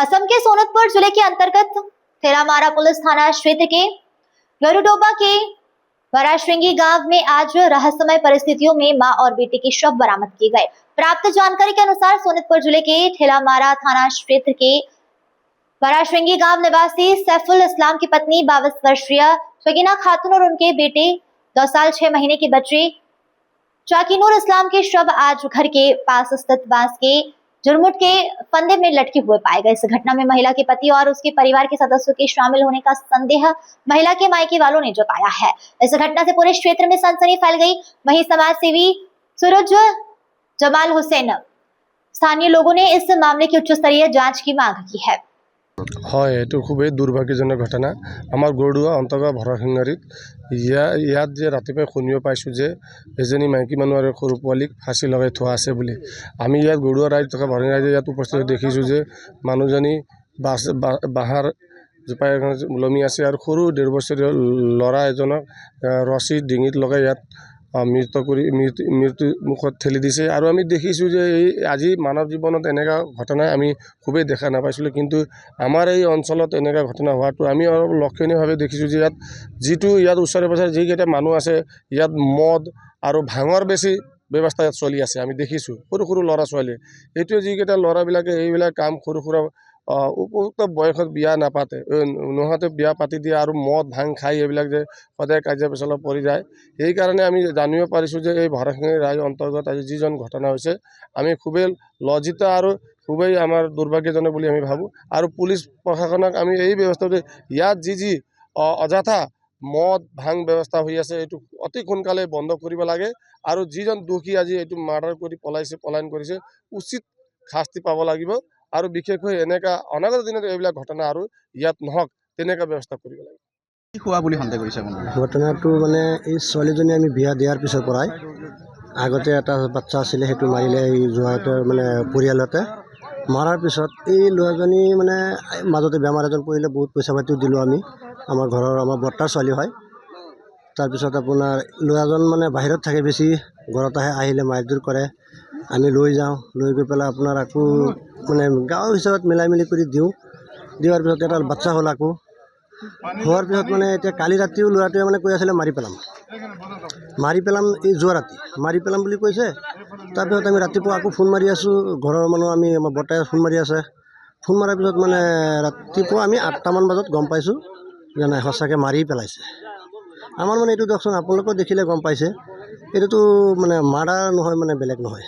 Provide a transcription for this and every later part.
असम के सोनतपुर जिले के अंतर्गत थेरामारा पुलिस थाना क्षेत्र के गरुडोबा के वराश्रृंगी गांव में आज रहस्यमय परिस्थितियों में मां और बेटे के शव बरामद किए गए। प्राप्त जानकारी के अनुसार सोनतपुर जिले के थेरामारा थाना क्षेत्र के वराश्रृंगी गांव निवासी सैफुल इस्लाम की पत्नी 22 वर्षीय शगीना खातून और उनके बेटे 2 साल 6 महीने के बच्चे चाकीनूर इस्लाम के शव आज घर के पास स्थित बांस के झुरमुट के फंदे में लटके हुए पाए गए। इस घटना में महिला के पति और उसके परिवार के सदस्यों के शामिल होने का संदेह महिला के मायके वालों ने जताया है। इस घटना से पूरे क्षेत्र में सनसनी फैल गई। वहीं समाज सेवी सूरज जमाल हुसैन स्थानीय लोगों ने इस मामले की उच्च स्तरीय जांच की मांग की है। হয়, এইটো খুবেই দুৰ্ভাগ্যজনক ঘটনা। আমাৰ গৰুৱা অন্তৰ্গত ভৰসিংহাৰীত ইয়াত যে ৰাতিপুৱাই শুনিব পাইছোঁ যে এজনী মাইকী মানুহ আৰু সৰু পোৱালীক ফাঁচি লগাই থোৱা আছে বুলি। আমি ইয়াত গৰুৱা ৰাইজ থকা ভৰসিংহাৰীত ইয়াত উপস্থিত দেখিছোঁ যে মানুহজনী বাঁহৰ জোপাই ওলমি আছে আৰু সৰু 1.5 বছৰীয়া ল'ৰা এজনক ৰছী ডিঙিত লগাই ইয়াত মৃত্যু মুখত ঠেলি দিছে। আৰু আমি দেখিছোঁ যে এই আজি মানৱ জীৱনত এনেকুৱা ঘটনা আমি খুবেই দেখা নাপাইছিলোঁ, কিন্তু আমাৰ এই অঞ্চলত এনেকুৱা ঘটনা হোৱাটো আমি অলপ লক্ষণীয়ভাৱে দেখিছোঁ যে ইয়াত ওচৰে পাজৰে যিকেইটা মানুহ আছে ইয়াত মদ আৰু ভাঙৰ বেছি ব্যৱস্থা ইয়াত চলি আছে। আমি দেখিছোঁ সৰু সৰু ল'ৰা ছোৱালীয়ে এইটোৱে যিকেইটা ল'ৰাবিলাকে এইবিলাক কাম সৰু সুৰা উপযুক্ত বয়সত বিয়া নাপাতে নোহোৱাতে বিয়া পাতি দিয়ে আৰু মদ ভাং খাই এইবিলাক যে সদায় কাজিয়া পেচালত পৰি যায়। সেইকাৰণে আমি জানিব পাৰিছোঁ যে এই ভৰসিংহাৰী ৰাইজ অন্তৰ্গত আজি যিজন ঘটনা হৈছে আমি খুবেই লজ্জিত আৰু খুবেই আমাৰ দুৰ্ভাগ্যজনক বুলি আমি ভাবোঁ। আৰু পুলিচ প্ৰশাসনক আমি এই ব্যৱস্থাটো ইয়াত যি অযথা মদ ভাং ব্যৱস্থা হৈ আছে এইটো অতি সোনকালে বন্ধ কৰিব লাগে আৰু যিজন দোষী আজি এইটো মাৰ্ডাৰ কৰি পলায়ন কৰিছে উচিত শাস্তি পাব লাগিব আৰু বিশেষকৈ এনেকা অনাগত দিনত এইবিলাক ঘটনা আৰু ইয়াত নহওক তেনেকা ব্যৱস্থা কৰিব লাগে। কি হোৱা বুলি সন্দেহ কৰিছে আপুনি? ঘটনাটো মানে এই ছোৱালীজনী আমি বিয়া দিয়াৰ পিছৰ পৰাই আগতে এটা বাচ্চা আছিলে, সেইটো মাৰিলে এই জোঁৱাইটোৰ মানে পৰিয়ালতে। মাৰাৰ পিছত এই ল'ৰাজনী মানে মাজতে বেমাৰ এজন পৰিলে, বহুত পইচা পাতিও দিলোঁ আমি। আমাৰ বৰ্তাৰ ছোৱালী হয়। তাৰপিছত আপোনাৰ ল'ৰাজন মানে বাহিৰত থাকে বেছি, ঘৰত আহিলে মাৰধৰ কৰে। আমি লৈ যাওঁ, লৈ গৈ পেলাই আপোনাৰ আকৌ মানে গাঁৱৰ হিচাপত মিলাই মিলি কৰি দিয়াৰ পিছত এটা বাচ্চা হ'ল। আকৌ হোৱাৰ পিছত মানে এতিয়া কালি ৰাতিও ল'ৰাটোৱে মানে কৈ আছিলে মাৰি পেলাম এই যোৱা ৰাতি মাৰি পেলাম বুলি কৈছে। তাৰপিছত আমি ৰাতিপুৱা আকৌ ফোন মাৰি আছোঁ, ঘৰৰ মানুহ আমাৰ বৰ্তাই ফোন মাৰি আছে। ফোন মৰাৰ পিছত মানে ৰাতিপুৱা আমি 8টামান বজাত গম পাইছোঁ যে নাই সঁচাকৈ মাৰি পেলাইছে। আমাৰ মানে এইটো দিয়কচোন, আপোনালোকেও দেখিলে গম পাইছে, এইটোতো মানে মাৰ্ডাৰ নহয়, মানে বেলেগ নহয়,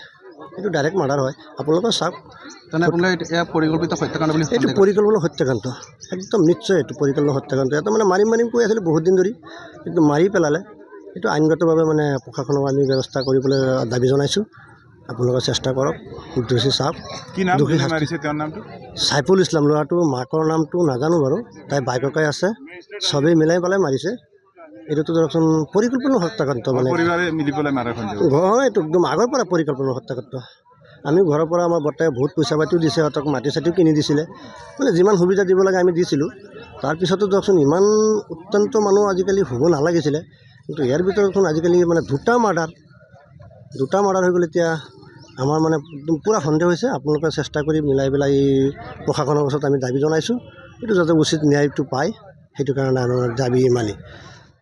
এইটো ডাইৰেক্ট মাৰ্ডাৰ হয়। আপোনালোকে চাওক, পৰিকল্পিত হত্যাকাণ্ড বুলি এইটো পৰিকল্পনা হত্যাকাণ্ড, একদম নিশ্চয় এইটো পৰিকল্পনা হত্যাকাণ্ড। এটা মানে মাৰিম কৈ আছিলে বহুত দিন ধৰি, কিন্তু মাৰি পেলালে। এইটো আইনগতভাৱে মানে প্ৰশাসনক আমি ব্যৱস্থা কৰিবলৈ দাবী জনাইছোঁ। আপোনালোকে চেষ্টা কৰক, দোষী চাওক। চাইফুল ইছলাম ল'ৰাটো, মাকৰ নামটো নাজানো বাৰু, তাই বাইককাই আছে, চবেই মিলাই পেলাই মাৰিছে। এইটোতো ধৰকচোন পৰিকল্পনা হত্যাকাণ্ড, মানে এইটো একদম আগৰ পৰা পৰিকল্পনা হত্যাকাণ্ড। আমি ঘৰৰ পৰা আমাৰ বৰ্তাই বহুত পইচা পাতিও দিছে, সিহঁতক মাটি চাটিও কিনি দিছিলে, মানে যিমান সুবিধা দিব লাগে আমি দিছিলোঁ। তাৰপিছতো ধৰকচোন ইমান অত্যন্ত মানুহ আজিকালি হ'ব নালাগিছিলে, কিন্তু ইয়াৰ ভিতৰতচোন আজিকালি মানে দুটা মাৰ্ডাৰ হৈ গ'ল। এতিয়া আমাৰ মানে একদম পূৰা সন্দেহ হৈছে। আপোনালোকে চেষ্টা কৰি মিলাই পেলাই প্ৰশাসনৰ ওচৰত আমি দাবী জনাইছোঁ, এইটো যাতে উচিত ন্যায়টো পায়, সেইটো কাৰণে আমাৰ দাবী মানি